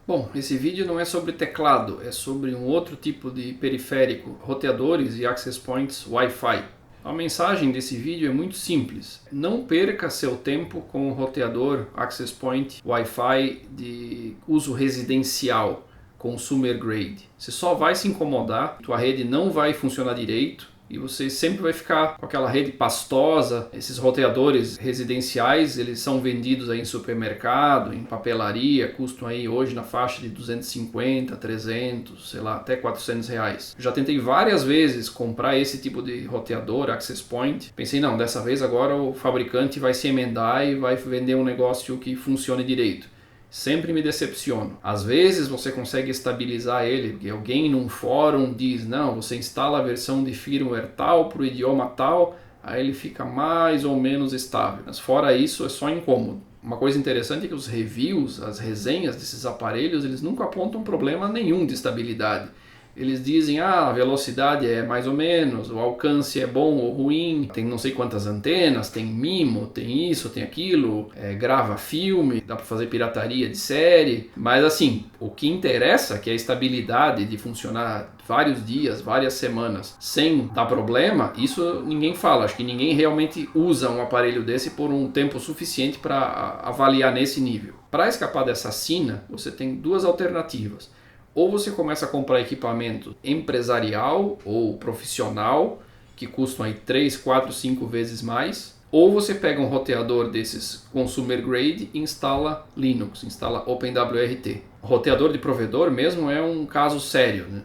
Bom, esse vídeo não é sobre teclado, é sobre um outro tipo de periférico, roteadores e access points Wi-Fi. A mensagem desse vídeo é muito simples. Não perca seu tempo com o roteador access point Wi-Fi de uso residencial, consumer grade. Você só vai se incomodar, tua rede não vai funcionar direito, e você sempre vai ficar com aquela rede pastosa. Esses roteadores residenciais, eles são vendidos aí em supermercado, em papelaria, custam aí hoje na faixa de 250, 300, sei lá, até 400 reais. Já tentei várias vezes comprar esse tipo de roteador, access point. Pensei, não, dessa vez agora o fabricante vai se emendar e vai vender um negócio que funcione direito. Sempre me decepciono. Às vezes você consegue estabilizar ele, porque alguém num fórum diz, não, você instala a versão de firmware tal para o idioma tal, aí ele fica mais ou menos estável. Mas fora isso é só incômodo. Uma coisa interessante é que os reviews, as resenhas desses aparelhos, eles nunca apontam problema nenhum de estabilidade. Eles dizem, a velocidade é mais ou menos, o alcance é bom ou ruim, tem não sei quantas antenas, tem MIMO, tem isso, tem aquilo, grava filme, dá para fazer pirataria de série. Mas assim, o que interessa, que é a estabilidade de funcionar vários dias, várias semanas, sem dar problema, isso ninguém fala. Acho que ninguém realmente usa um aparelho desse por um tempo suficiente para avaliar nesse nível. Para escapar dessa sina, você tem duas alternativas. Ou você começa a comprar equipamento empresarial ou profissional, que custam aí 3, 4, 5 vezes mais. Ou você pega um roteador desses consumer grade e instala Linux, instala OpenWRT. O roteador de provedor mesmo é um caso sério, né?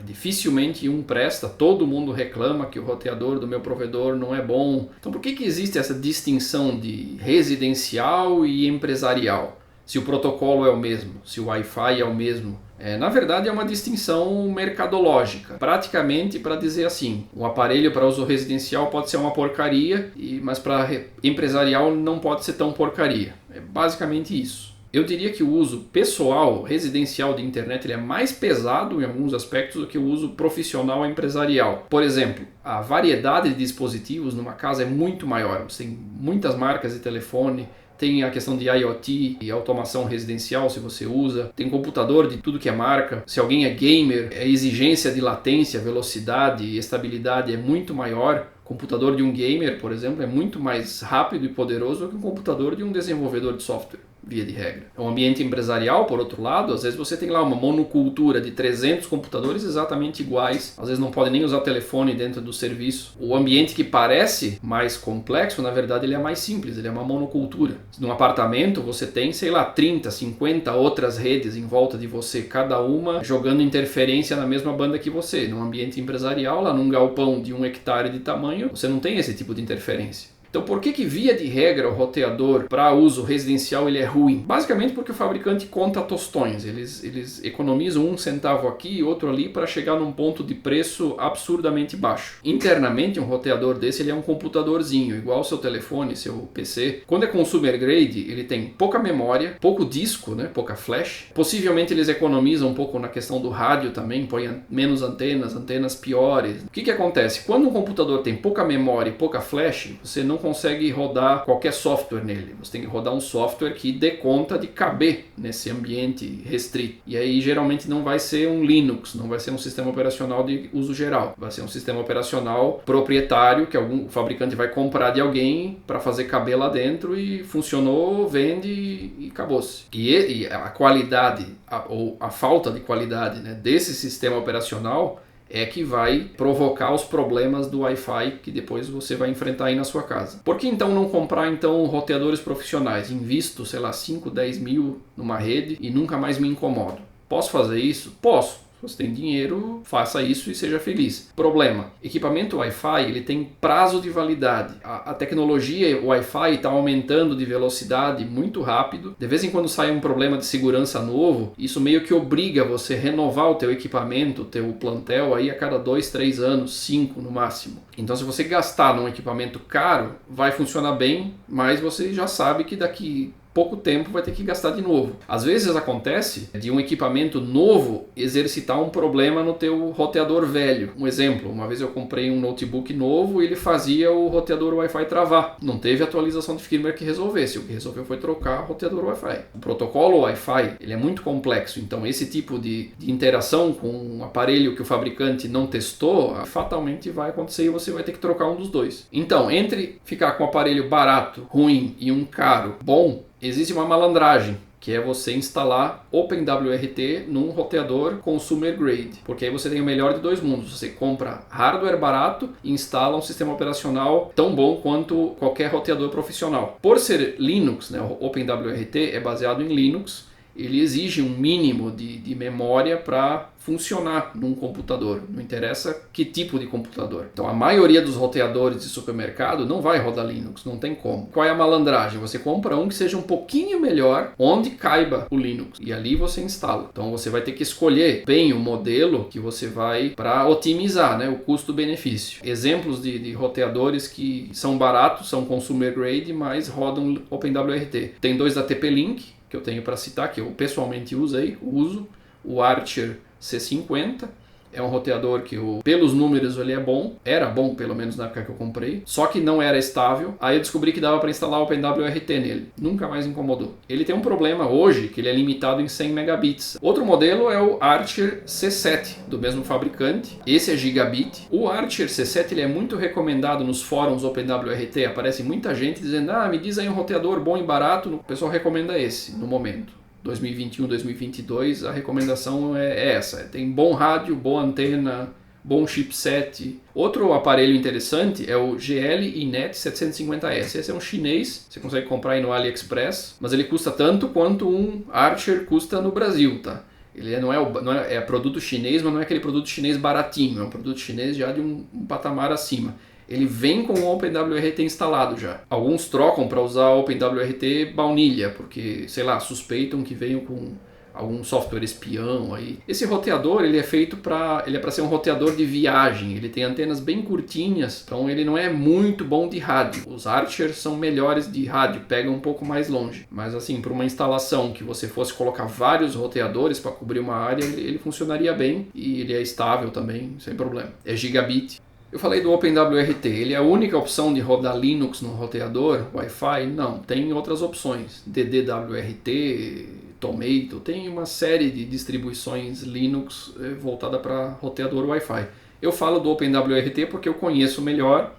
Dificilmente um presta, todo mundo reclama que o roteador do meu provedor não é bom. Então por que existe essa distinção de residencial e empresarial? Se o protocolo é o mesmo, se o Wi-Fi é o mesmo. Na verdade é uma distinção mercadológica, praticamente para dizer assim, um aparelho para uso residencial pode ser uma porcaria, mas para empresarial não pode ser tão porcaria. É basicamente isso. Eu diria que o uso pessoal, residencial de internet, ele é mais pesado em alguns aspectos do que o uso profissional empresarial. Por exemplo, a variedade de dispositivos numa casa é muito maior. Você tem muitas marcas de telefone, tem a questão de IoT e automação residencial, se você usa. Tem computador de tudo que é marca. Se alguém é gamer, a exigência de latência, velocidade e estabilidade é muito maior. O computador de um gamer, por exemplo, é muito mais rápido e poderoso do que um computador de um desenvolvedor de software, via de regra. O ambiente empresarial, por outro lado, às vezes você tem lá uma monocultura de 300 computadores exatamente iguais, às vezes não pode nem usar telefone dentro do serviço. O ambiente que parece mais complexo, na verdade ele é mais simples, ele é uma monocultura. Num apartamento você tem, sei lá, 30, 50 outras redes em volta de você, cada uma jogando interferência na mesma banda que você. Num ambiente empresarial, lá num galpão de 1 hectare de tamanho, você não tem esse tipo de interferência. Então por que via de regra o roteador para uso residencial ele é ruim? Basicamente porque o fabricante conta tostões, eles economizam 1 centavo aqui e outro ali para chegar num ponto de preço absurdamente baixo. Internamente um roteador desse ele é um computadorzinho, igual ao seu telefone, seu PC. Quando é consumer grade ele tem pouca memória, pouco disco, né, pouca flash. Possivelmente eles economizam um pouco na questão do rádio também, põem menos antenas piores. O que acontece? Quando um computador tem pouca memória e pouca flash, você não consegue rodar qualquer software nele. Você tem que rodar um software que dê conta de caber nesse ambiente restrito. E aí geralmente não vai ser um Linux, não vai ser um sistema operacional de uso geral. Vai ser um sistema operacional proprietário que algum fabricante vai comprar de alguém para fazer caber lá dentro e funcionou, vende e acabou-se. E a qualidade ou a falta de qualidade, né, desse sistema operacional é que vai provocar os problemas do Wi-Fi que depois você vai enfrentar aí na sua casa. Por que então não comprar roteadores profissionais? Invisto, sei lá, 5, 10 mil numa rede e nunca mais me incomodo. Posso fazer isso? Posso. Se você tem dinheiro, faça isso e seja feliz. Problema: equipamento Wi-Fi ele tem prazo de validade. A tecnologia Wi-Fi está aumentando de velocidade muito rápido. De vez em quando sai um problema de segurança novo, isso meio que obriga você a renovar o teu equipamento, o teu plantel aí a cada 2, 3 anos, 5 no máximo. Então se você gastar num equipamento caro, vai funcionar bem, mas você já sabe que daqui pouco tempo vai ter que gastar de novo. Às vezes acontece de um equipamento novo exercitar um problema no teu roteador velho. Um exemplo, uma vez eu comprei um notebook novo e ele fazia o roteador Wi-Fi travar. Não teve atualização de firmware que resolvesse. O que resolveu foi trocar o roteador Wi-Fi. O protocolo Wi-Fi ele é muito complexo, então esse tipo de interação com um aparelho que o fabricante não testou, fatalmente vai acontecer e você vai ter que trocar um dos dois. Então, entre ficar com um aparelho barato, ruim e um caro, bom, existe uma malandragem, que é você instalar OpenWRT num roteador consumer grade, porque aí você tem o melhor de dois mundos. Você compra hardware barato e instala um sistema operacional tão bom quanto qualquer roteador profissional. Por ser Linux, né, o OpenWRT é baseado em Linux, ele exige um mínimo de memória para funcionar num computador, não interessa que tipo de computador. Então a maioria dos roteadores de supermercado não vai rodar Linux, não tem como. Qual é a malandragem? Você compra um que seja um pouquinho melhor, onde caiba o Linux, e ali você instala. Então você vai ter que escolher bem o modelo que você vai para otimizar, né, o custo-benefício. Exemplos de roteadores que são baratos, são consumer grade, mas rodam OpenWRT. Tem dois da TP-Link, que eu tenho para citar, que eu pessoalmente uso, o Archer C50, é um roteador que pelos números ele é bom, era bom pelo menos na época que eu comprei, só que não era estável, aí eu descobri que dava para instalar o OpenWRT nele, nunca mais incomodou. Ele tem um problema hoje, que ele é limitado em 100 megabits. Outro modelo é o Archer C7, do mesmo fabricante, esse é gigabit. O Archer C7 ele é muito recomendado nos fóruns OpenWRT, aparece muita gente dizendo, me diz aí um roteador bom e barato, o pessoal recomenda esse no momento. 2021, 2022, a recomendação é essa. Tem bom rádio, boa antena, bom chipset. Outro aparelho interessante é o GL-INET 750S. Esse é um chinês, você consegue comprar aí no AliExpress, mas ele custa tanto quanto um Archer custa no Brasil, tá? Ele não é produto chinês, mas não é aquele produto chinês baratinho, é um produto chinês já de um patamar acima. Ele vem com o OpenWRT instalado já. Alguns trocam para usar o OpenWRT baunilha, porque, sei lá, suspeitam que venham com algum software espião aí. Esse roteador, ele é feito para ser um roteador de viagem. Ele tem antenas bem curtinhas, então ele não é muito bom de rádio. Os Archer são melhores de rádio, pegam um pouco mais longe. Mas assim, para uma instalação que você fosse colocar vários roteadores para cobrir uma área, ele funcionaria bem e ele é estável também, sem problema. É gigabit. Eu falei do OpenWRT, ele é a única opção de rodar Linux no roteador, Wi-Fi? Não, tem outras opções, DDWRT, Tomato, tem uma série de distribuições Linux voltada para roteador Wi-Fi. Eu falo do OpenWRT porque eu conheço melhor,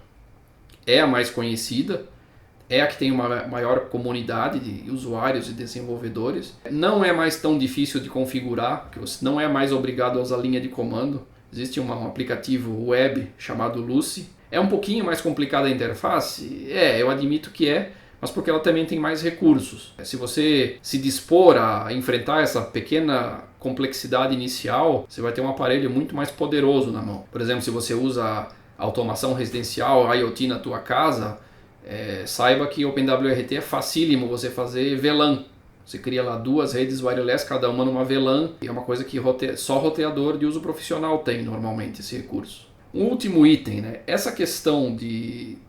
é a mais conhecida, é a que tem uma maior comunidade de usuários e desenvolvedores. Não é mais tão difícil de configurar, porque você não é mais obrigado a usar linha de comando. Existe um aplicativo web chamado Lucy. É um pouquinho mais complicada a interface? Eu admito que é, mas porque ela também tem mais recursos. Se você se dispor a enfrentar essa pequena complexidade inicial, você vai ter um aparelho muito mais poderoso na mão. Por exemplo, se você usa automação residencial, IoT na tua casa, saiba que OpenWRT é facílimo você fazer VLAN. Você cria lá duas redes wireless, cada uma numa VLAN, e é uma coisa que só roteador de uso profissional tem normalmente esse recurso. Um último item, né? Essa questão de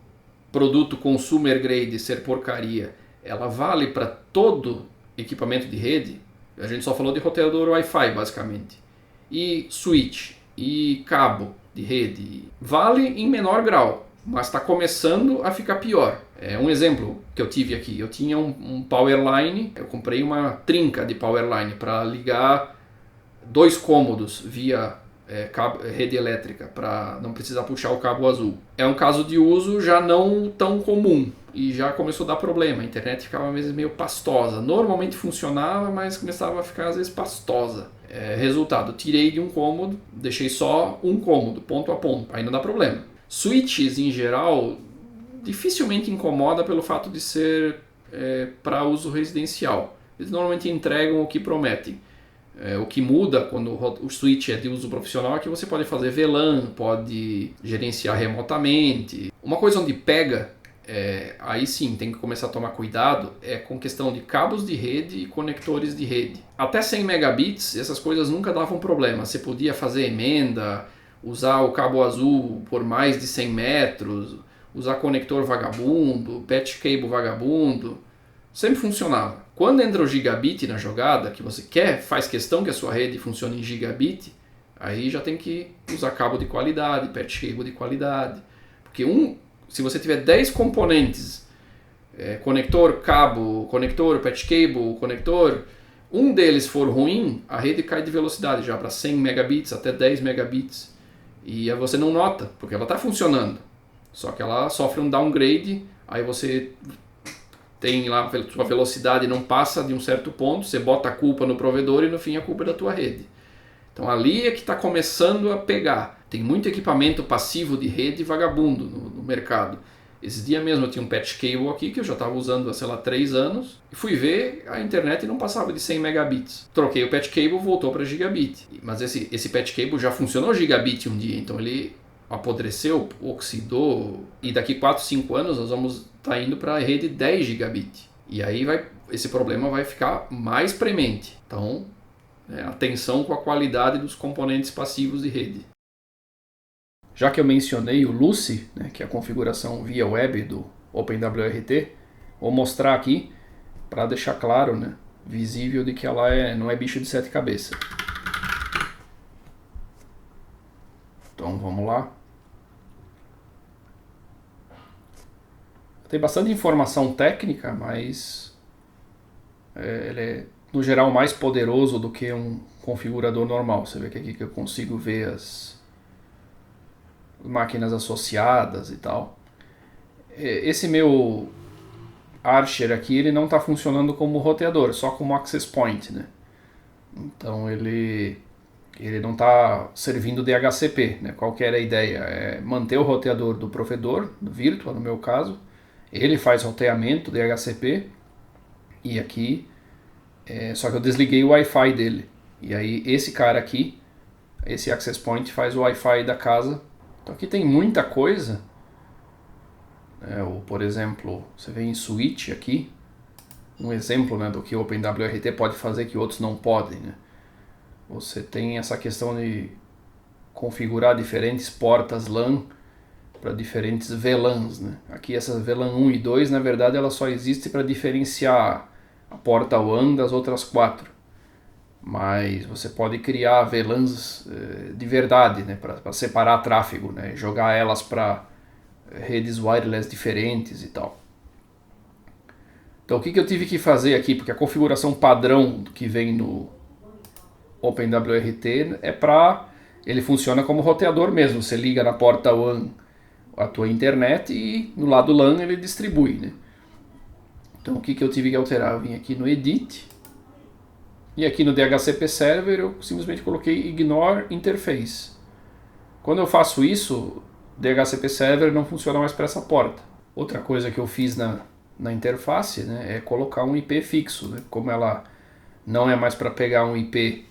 produto consumer grade ser porcaria, ela vale para todo equipamento de rede? A gente só falou de roteador Wi-Fi basicamente. E switch, e cabo de rede, vale em menor grau, mas está começando a ficar pior. Um exemplo que eu tive aqui, eu tinha um Powerline, eu comprei uma trinca de Powerline para ligar 2 cômodos via rede elétrica, para não precisar puxar o cabo azul. É um caso de uso já não tão comum e já começou a dar problema, a internet ficava às vezes meio pastosa. Normalmente funcionava, mas começava a ficar às vezes pastosa. Resultado, tirei de um cômodo, deixei só um cômodo, ponto a ponto, aí não dá problema. Switches em geral dificilmente incomoda pelo fato de ser para uso residencial. Eles normalmente entregam o que prometem. O que muda quando o switch é de uso profissional é que você pode fazer VLAN, pode gerenciar remotamente. Uma coisa onde pega, aí sim tem que começar a tomar cuidado, com questão de cabos de rede e conectores de rede. Até 100 megabits essas coisas nunca davam problema. Você podia fazer emenda, usar o cabo azul por mais de 100 metros, usar conector vagabundo, patch cable vagabundo, sempre funcionava. Quando entra o gigabit na jogada, que você faz questão que a sua rede funcione em gigabit, aí já tem que usar cabo de qualidade, patch cable de qualidade. Porque se você tiver 10 componentes, conector, cabo, conector, patch cable, conector, um deles for ruim, a rede cai de velocidade já para 100 megabits até 10 megabits. E aí você não nota, porque ela está funcionando. Só que ela sofre um downgrade, aí você tem lá, a sua velocidade não passa de um certo ponto, você bota a culpa no provedor e no fim a culpa é da tua rede. Então ali é que está começando a pegar. Tem muito equipamento passivo de rede vagabundo no mercado. Esses dias mesmo eu tinha um patch cable aqui que eu já estava usando há, sei lá, 3 anos. E fui ver, a internet não passava de 100 megabits. Troquei o patch cable, voltou para gigabit. Mas esse patch cable já funcionou gigabit um dia, então ele apodreceu, oxidou. E daqui 4, 5 anos nós vamos estar indo para a rede 10 gigabit. E aí esse problema vai ficar mais premente. Então, atenção com a qualidade dos componentes passivos de rede. Já que eu mencionei o Lucy, que é a configuração via web do OpenWRT, vou mostrar aqui para deixar claro, visível de que ela não é bicho de 7 cabeças. Então vamos lá. Tem bastante informação técnica, mas ele é no geral mais poderoso do que um configurador normal. Você vê que aqui que eu consigo ver as máquinas associadas e tal. Esse meu Archer aqui, ele não está funcionando como roteador, só como access point, Então ele não está servindo DHCP, Qual que era a ideia? É manter o roteador do provedor, do Virtua no meu caso, ele faz roteamento DHCP e aqui só que eu desliguei o Wi-Fi dele e aí esse cara aqui, esse access point faz o Wi-Fi da casa. Então aqui tem muita coisa, por exemplo, você vê em switch aqui, um exemplo do que o OpenWRT pode fazer que outros não podem. Você tem essa questão de configurar diferentes portas LAN para diferentes VLANs. Aqui essas VLAN 1 e 2, na verdade, ela só existe para diferenciar a porta WAN das outras 4. Mas você pode criar VLANs de verdade, para separar tráfego, jogar elas para redes wireless diferentes e tal. Então o que eu tive que fazer aqui, porque a configuração padrão que vem no OpenWRT ele funciona como roteador mesmo, você liga na porta WAN a tua internet e no lado LAN ele distribui. Então o que eu tive que alterar? Eu vim aqui no Edit, e aqui no DHCP Server eu simplesmente coloquei Ignore Interface. Quando eu faço isso, o DHCP Server não funciona mais para essa porta. Outra coisa que eu fiz na interface é colocar um IP fixo. Como ela não é mais para pegar um IP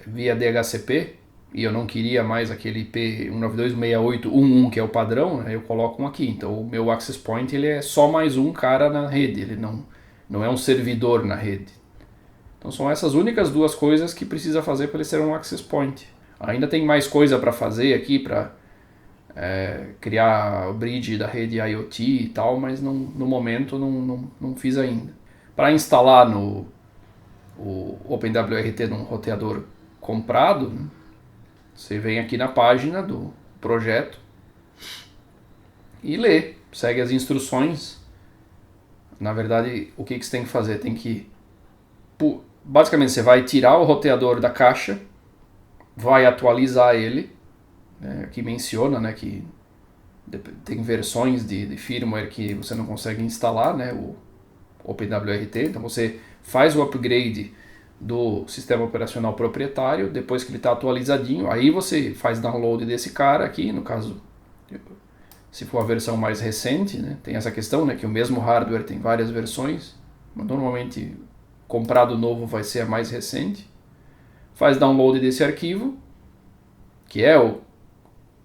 via DHCP, e eu não queria mais aquele IP 192.168.1.1 que é o padrão, eu coloco um aqui. Então o meu access point ele é só mais um cara na rede, ele não é um servidor na rede. Então são essas únicas duas coisas que precisa fazer para ele ser um access point. Ainda tem mais coisa para fazer aqui, para criar o bridge da rede IoT e tal, mas no momento não fiz ainda. Para instalar o OpenWRT num roteador comprado, você vem aqui na página do projeto e lê, segue as instruções. Na verdade, o que você tem que fazer? Tem que... Basicamente, você vai tirar o roteador da caixa, vai atualizar ele, aqui menciona que tem versões de firmware que você não consegue instalar, o OpenWRT, então você faz o upgrade do sistema operacional proprietário, depois que ele está atualizadinho, aí você faz download desse cara aqui, no caso, se for a versão mais recente, tem essa questão, que o mesmo hardware tem várias versões, mas normalmente comprado novo vai ser a mais recente, faz download desse arquivo, que é o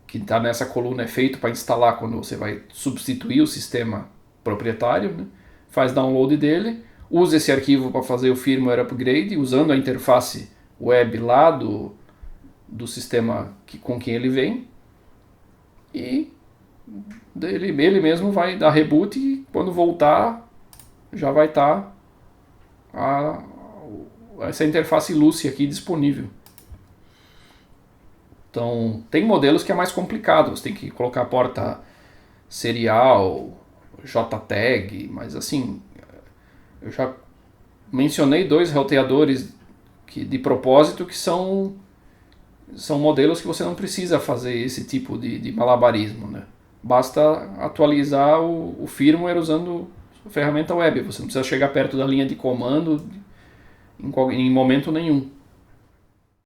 que está nessa coluna, é feito para instalar quando você vai substituir o sistema proprietário, faz download dele, usa esse arquivo para fazer o firmware upgrade, usando a interface web lá do sistema com quem ele vem, e ele mesmo vai dar reboot e quando voltar já vai estar essa interface Lucy aqui disponível. Então, tem modelos que é mais complicado, você tem que colocar a porta serial, JTAG, mas assim, eu já mencionei 2 roteadores de propósito que são modelos que você não precisa fazer esse tipo de malabarismo, né? Basta atualizar o firmware usando a ferramenta web, você não precisa chegar perto da linha de comando em momento nenhum.